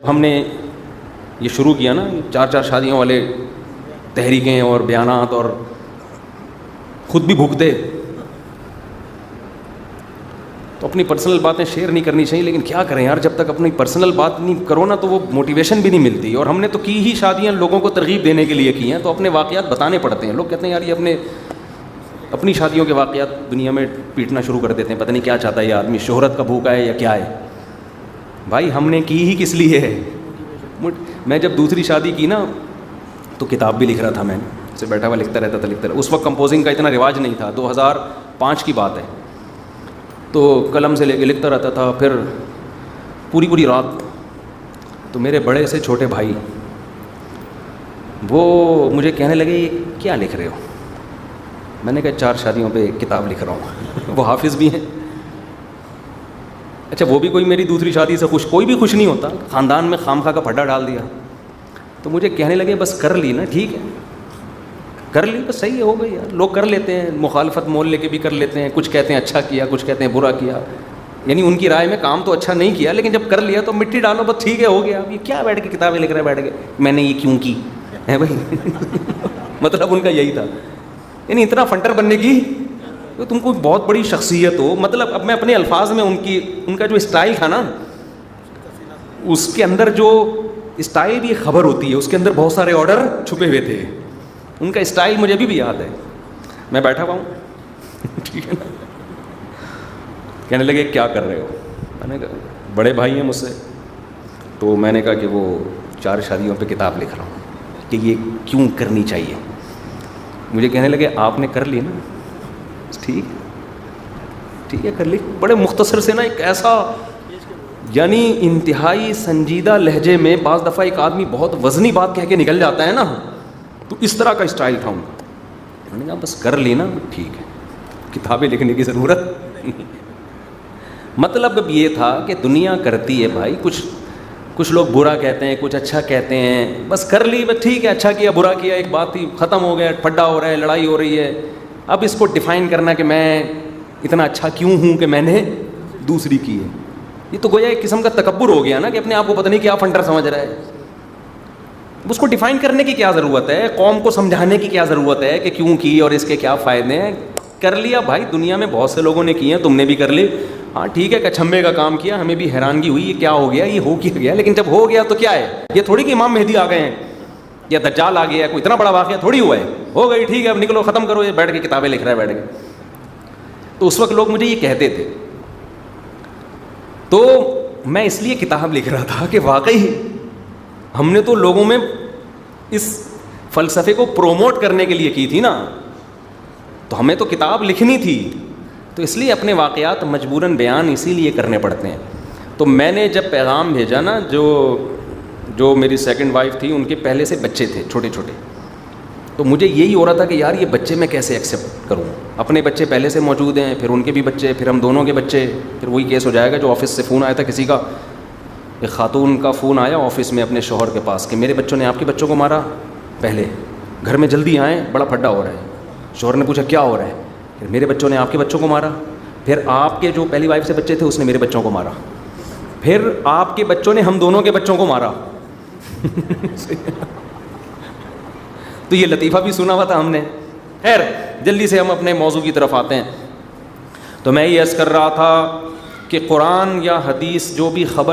ہم نے یہ شروع کیا نا 4 شادیوں والے تحریکیں اور بیانات، اور خود بھی بھگتے، تو اپنی پرسنل باتیں شیئر نہیں کرنی چاہیے، لیکن کیا کریں یار، جب تک اپنی پرسنل بات نہیں کرو نا تو وہ موٹیویشن بھی نہیں ملتی. اور ہم نے تو کی ہی شادیاں لوگوں کو ترغیب دینے کے لیے کی ہیں، تو اپنے واقعات بتانے پڑتے ہیں. لوگ کہتے ہیں یار یہ اپنی شادیوں کے واقعات دنیا میں پیٹنا شروع کر دیتے ہیں، پتہ نہیں کیا چاہتا ہے یہ آدمی، شہرت کا بھوکا ہے یا کیا ہے. بھائی ہم نے کی ہی کس لیے ہے. میں جب دوسری شادی کی نا تو کتاب بھی لکھ رہا تھا، میں سے بیٹھا ہوا لکھتا رہتا تھا. اس وقت کمپوزنگ کا اتنا رواج نہیں تھا، 2005 کی بات ہے. تو قلم سے لے کے لکھتا رہتا تھا، پھر پوری رات. تو میرے بڑے سے چھوٹے بھائی وہ مجھے کہنے لگے یہ کیا لکھ رہے ہو؟ میں نے کہا 4 شادیوں پہ کتاب لکھ رہا ہوں. وہ حافظ بھی ہیں. اچھا وہ بھی کوئی میری دوسری شادی سے خوش، کوئی بھی خوش نہیں ہوتا، خاندان میں خامخواہ کا پھڈا ڈال دیا. تو مجھے کہنے لگے بس کر لی نا، ٹھیک ہے کر لی، بس صحیح ہو گئی یار. لوگ کر لیتے ہیں، مخالفت مول لے کے بھی کر لیتے ہیں، کچھ کہتے ہیں اچھا کیا، کچھ کہتے ہیں برا کیا، یعنی ان کی رائے میں کام تو اچھا نہیں کیا، لیکن جب کر لیا تو مٹی ڈالو بس ٹھیک ہے ہو گیا. یہ کیا بیٹھ کے کتابیں لکھ رہے ہیں، بیٹھ کے میں نے یہ کیوں کی ہے بھائی. مطلب ان کا یہی تھا، یعنی اتنا فنٹر بننے کی تو تم کو بہت بڑی شخصیت ہو. مطلب اب میں اپنے الفاظ میں ان کا جو اسٹائل تھا نا، اس کے اندر جو اسٹائل بھی ایک خبر ہوتی ہے، اس کے اندر بہت سارے آرڈر چھپے ہوئے تھے. ان کا اسٹائل مجھے ابھی بھی یاد ہے. میں بیٹھا ہوا ہوں ٹھیک ہے نا، کہنے لگے کیا کر رہے ہو؟ میں نے کہا بڑے بھائی ہیں مجھ سے، تو میں نے کہا کہ وہ 4 شادیوں پہ کتاب لکھ رہا ہوں کہ یہ کیوں کرنی چاہیے. مجھے کہنے لگے آپ نے کر لی نا، ٹھیک ہے کر لی. بڑے مختصر سے نا ایک ایسا، یعنی انتہائی سنجیدہ لہجے میں بعض دفعہ ایک آدمی بہت وزنی بات کہہ کے نکل جاتا ہے نا، تو اس طرح کا اسٹائل تھا ان کا. میں نے کہا بس کر لی نا، ٹھیک ہے کتابیں لکھنے کی ضرورت نہیں. مطلب اب یہ تھا کہ دنیا کرتی ہے بھائی، کچھ لوگ برا کہتے ہیں، کچھ اچھا کہتے ہیں، بس کر لی بس ٹھیک ہے، اچھا کیا برا کیا ایک بات تھی، ختم ہو گیا، پھڈا ہو رہا ہے، لڑائی ہو رہی ہے. اب اس کو ڈیفائن کرنا کہ میں اتنا اچھا کیوں ہوں کہ میں نے دوسری کی ہے، یہ تو گویا ایک قسم کا تکبر ہو گیا نا کہ اپنے آپ کو پتہ نہیں کیا فنٹر سمجھ رہا ہے. اس کو ڈیفائن کرنے کی کیا ضرورت ہے، قوم کو سمجھانے کی کیا ضرورت ہے کہ کیوں کی اور اس کے کیا فائدے ہیں. کر لیا بھائی، دنیا میں بہت سے لوگوں نے کی ہیں، تم نے بھی کر لی. ہاں ٹھیک ہے کچھمبے کا کام کیا، ہمیں بھی حیرانگی ہوئی یہ کیا ہو گیا، یہ ہو کیا گیا، لیکن جب ہو گیا تو کیا ہے، یہ تھوڑی کہ امام مہدی آ گئے ہیں یا دجال آ گیا ہے، کوئی اتنا بڑا واقعہ تھوڑی ہوا ہے. ہو گئی ٹھیک ہے اب نکلو ختم کرو، یہ بیٹھ کے کتابیں لکھ رہا ہے بیٹھ کے. تو اس وقت لوگ مجھے یہ کہتے تھے، تو میں اس لیے کتاب لکھ رہا تھا کہ واقعی ہم نے تو لوگوں میں اس فلسفے کو پروموٹ کرنے کے لیے کی تھی نا، تو ہمیں تو کتاب لکھنی تھی، تو اس لیے اپنے واقعات مجبوراً بیان اسی لیے کرنے پڑتے ہیں. تو میں نے جب پیغام بھیجا نا، جو میری سیکنڈ وائف تھی ان کے پہلے سے بچے تھے چھوٹے چھوٹے، تو مجھے یہی ہو رہا تھا کہ یار یہ بچے میں کیسے ایکسیپٹ کروں. اپنے بچے پہلے سے موجود ہیں، پھر ان کے بھی بچے، پھر ہم دونوں کے بچے، پھر وہی کیس ہو جائے گا جو آفس سے فون آیا تھا کسی کا، ایک خاتون کا فون آیا آفس میں اپنے شوہر کے پاس کہ میرے بچوں نے آپ کے بچوں کو مارا، پہلے گھر میں جلدی آئیں بڑا پھڈا ہو رہا ہے. شوہر نے پوچھا کیا ہو رہا ہے، پھر میرے بچوں نے آپ کے بچوں کو مارا، پھر آپ کے جو پہلی وائف سے بچے تھے اس نے میرے بچوں کو مارا، پھر آپ کے بچوں نے ہم دونوں کے بچوں کو مارا. تو یہ لطیفہ بھی سنا ہوا تھا ہم نے. خیر جلدی سے ہم اپنے موضوع کی طرف آتے ہیں. تو میں یہ عرض کر رہا تھا کہ قرآن یا حدیث جو بھی خبر